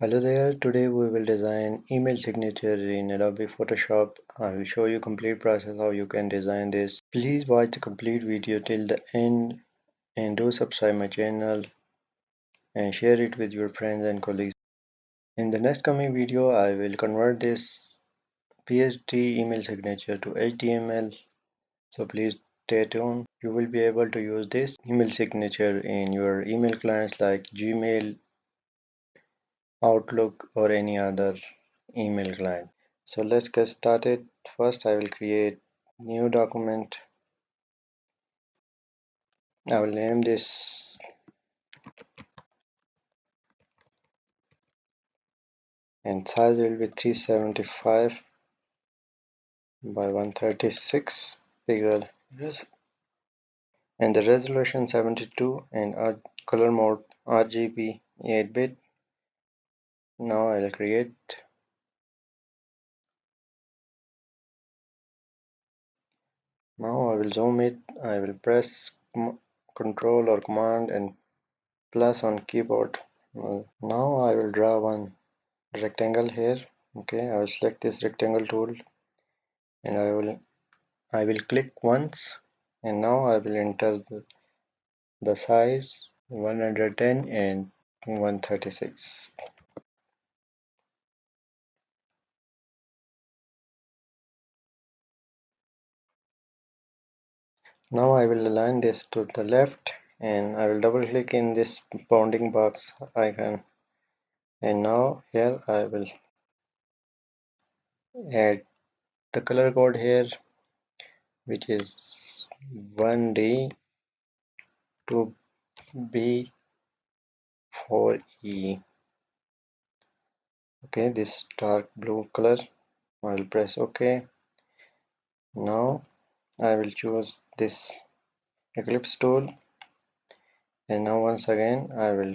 Hello there, today we will design email signature in Adobe Photoshop. I will show you complete process how you can design this. Please watch the complete video till the end and do subscribe my channel and share it with your friends and colleagues. In the next coming video, I will convert this PhD email signature to HTML. So please stay tuned. You will be able to use this email signature in your email clients like Gmail, Outlook or any other email client. So let's get started. First I will create new document. I will name this and size will be 375 by 136 pixel and the resolution 72 and color mode RGB 8-bit. Now I will create. Now I will zoom it. I will press Control or Command and plus on keyboard. Now I will draw one rectangle here. Okay, I will select this rectangle tool and I will click once and now I will enter the size 110 and 136. Now I will align this to the left and I will double click in this bounding box icon and now here I will add the color code here, which is 1D to B 4E. Okay, this dark blue color. I will press OK. Now I will choose this ellipse tool and now once again I will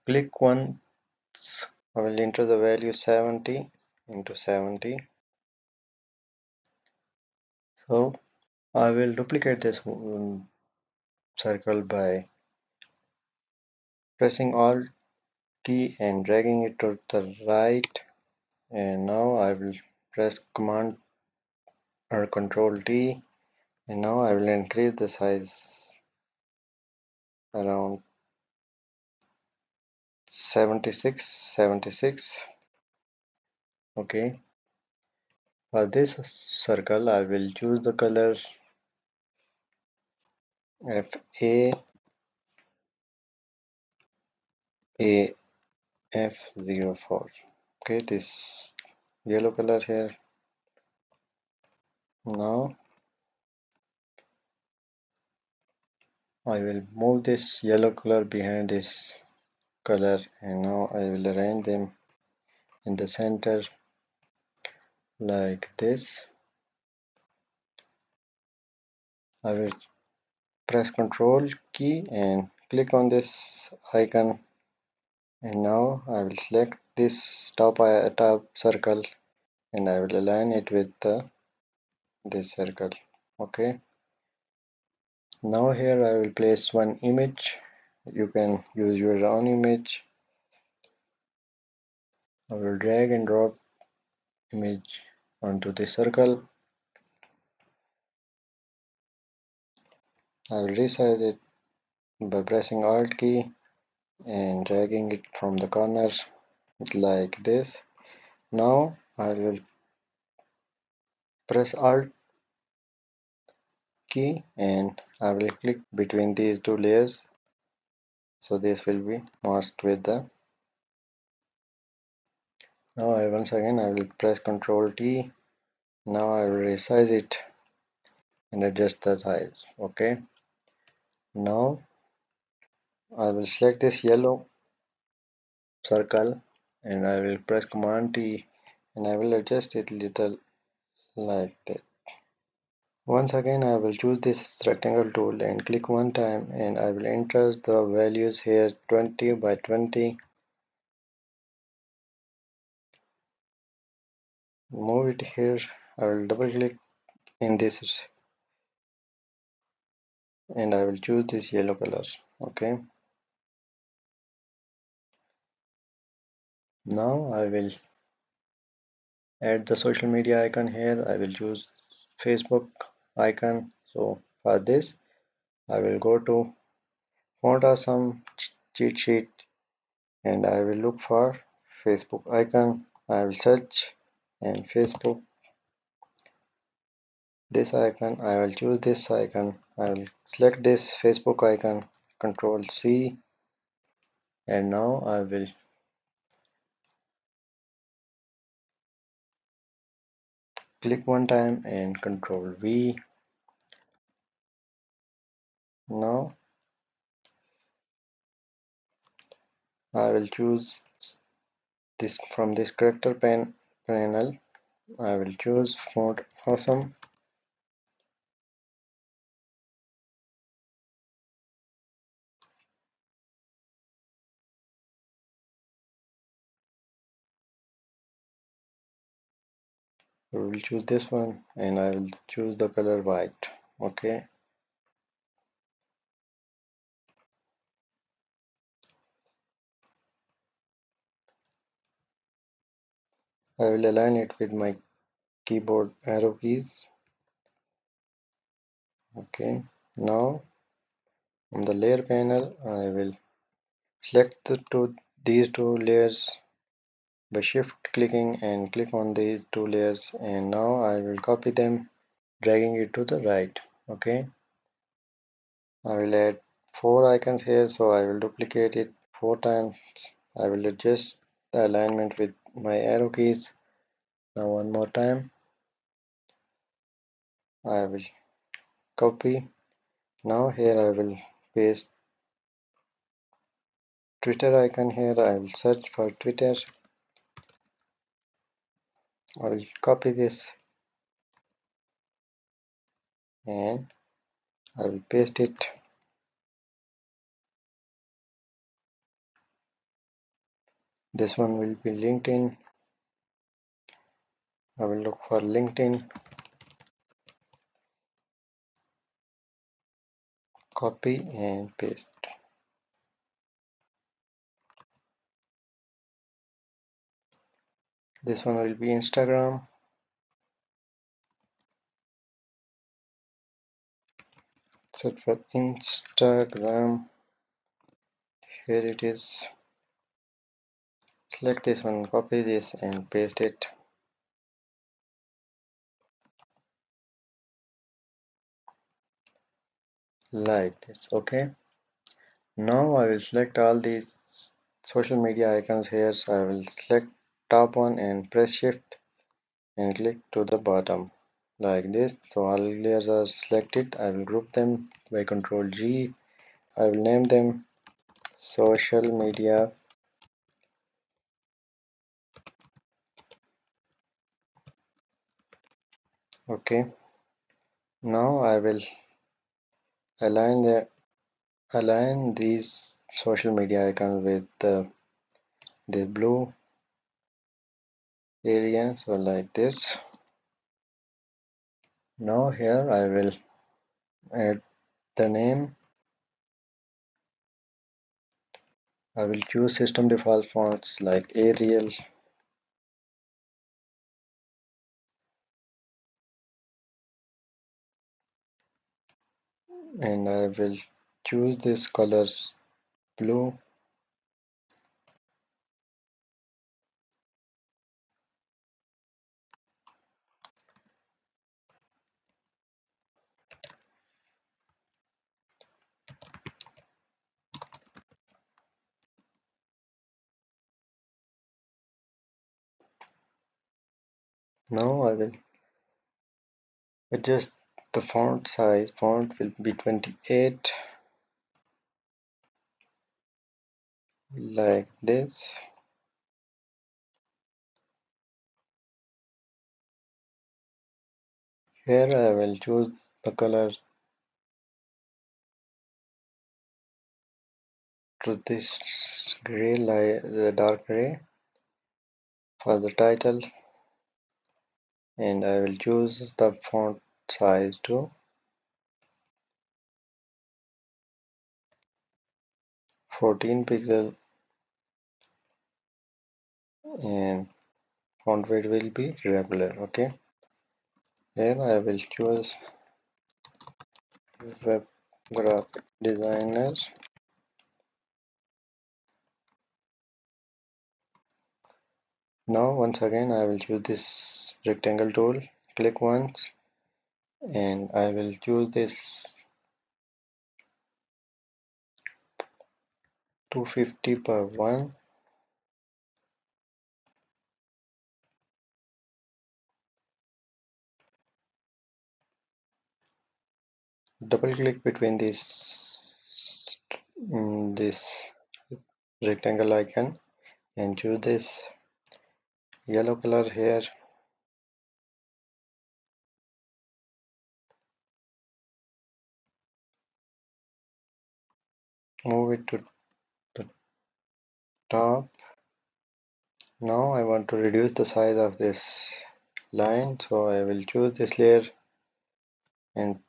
click once. I will enter the value 70 into 70. So I will duplicate this circle by pressing Alt key and dragging it to the right, and now I will press Command or Control T and now I will increase the size around 76. Okay, for this circle I will choose the color FAAF04. Okay, this yellow color here. Now I will move this yellow color behind this color and now I will arrange them in the center like this. I will press Ctrl key and click on this icon and now I will select this top circle and I will align it with this circle. Okay, now here I will place one image. You can use your own image. I will drag and drop image onto the circle. I will resize it by pressing Alt key and dragging it from the corner like this. Now I will press Alt key and I will click between these two layers, so this will be masked with the. Now once again I will press Ctrl T. Now I will resize it and adjust the size. Okay, now I will select this yellow circle and I will press Command T and I will adjust it little like that. Once again I will choose this rectangle tool and click one time and I will enter the values here 20 by 20. Move it here. I will double click in this and I will choose this yellow color. Okay, Now I will add the social media icon here. I will choose Facebook icon. So for this, I will go to Font Awesome cheat sheet and I will look for Facebook icon. I will search and Facebook this icon. I will choose this icon. I will select this Facebook icon. Control C, and now I will click one time and Control V. Now I will choose this from this character panel. I will choose Font Awesome. I will choose this one and I will choose the color white. Okay. I will align it with my keyboard arrow keys. Okay. Now on the layer panel, I will select these two layers by shift clicking and click on these two layers, and now I will copy them, dragging it to the right. Okay. I will add four icons here, so I will duplicate it four times. I will adjust the alignment with my arrow keys. Now one more time I will copy. Now here I will paste Twitter icon here. I will search for Twitter. I will copy this and I will paste it. This one will be LinkedIn. I will look for LinkedIn, copy and paste. This one will be Instagram. Search for Instagram. Here it is. Select this one, copy this and paste it. Like this. Okay. Now I will select all these social media icons here. So I will select top one and press shift and click to the bottom like this. So all layers are selected. I will group them by Control G. I will name them social media. Okay. Now I will align these social media icons with the blue area. So like this. Now here I will add the name. I will choose system default fonts like Arial. And I will choose this colors blue. Now I will adjust the font size. Font will be 28 like this. Here I will choose the color to this gray light, the dark gray for the title, and I will choose the font size to 14 pixel and font weight will be regular. Okay, here I will choose web graphic designer. Now once again I will choose this rectangle tool, click once, and I will choose this 250 per 1. Double click between this rectangle icon and choose this yellow color here. Move it to the top. Now I want to reduce the size of this line, so I will choose this layer and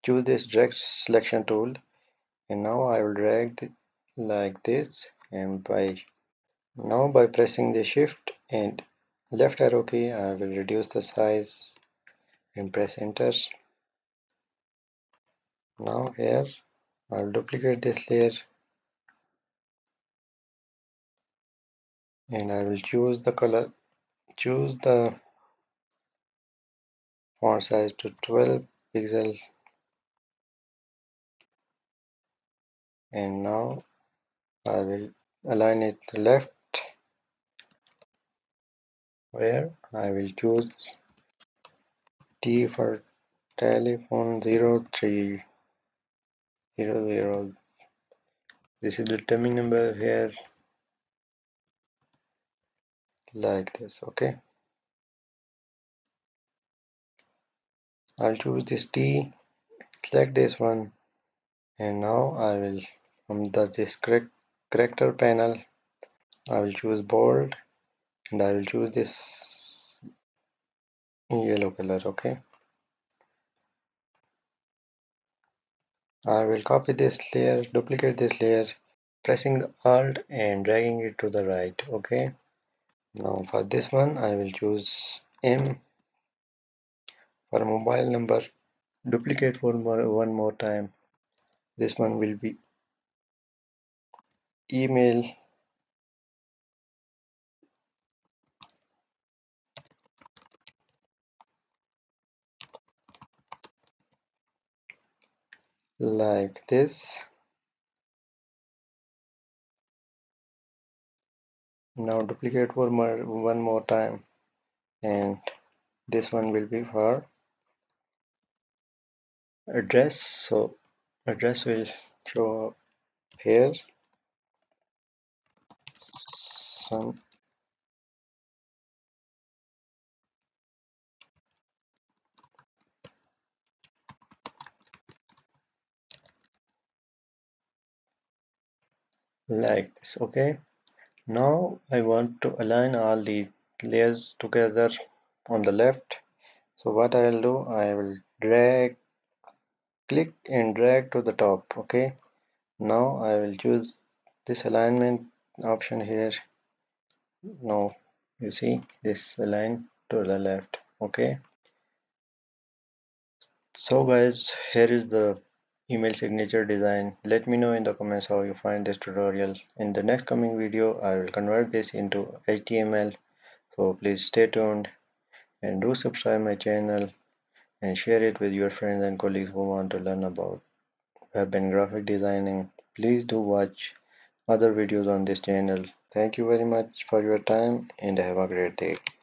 choose this drag selection tool, and now I will drag like this, and by pressing the shift and left arrow key I will reduce the size and press enter. Now here I will duplicate this layer and I will choose the font size to 12 pixels, and now I will align it to left, where I will choose T for telephone 0300. This is the dummy number here, like this. Okay, I'll choose this T, select this one, and now I will from this character panel I will choose bold and I will choose this yellow color. Okay, I will copy this layer, duplicate this layer, pressing the alt and dragging it to the right. Okay, now for this one I will choose M for mobile number, duplicate one more time. This one will be email, like this. Now duplicate one more time, and this one will be for address, so address will show up here, some like this. Okay, now I want to align all these layers together on the left. So what I will do, I will click and drag to the top. Okay, now I will choose this alignment option here. Now you see this align to the left. Okay, so guys, here is the email signature design. Let me know in the comments how you find this tutorial. In the next coming video I will convert this into HTML, so please stay tuned and do subscribe my channel and share it with your friends and colleagues who want to learn about web and graphic designing. Please do watch other videos on this channel. Thank you very much for your time and have a great day.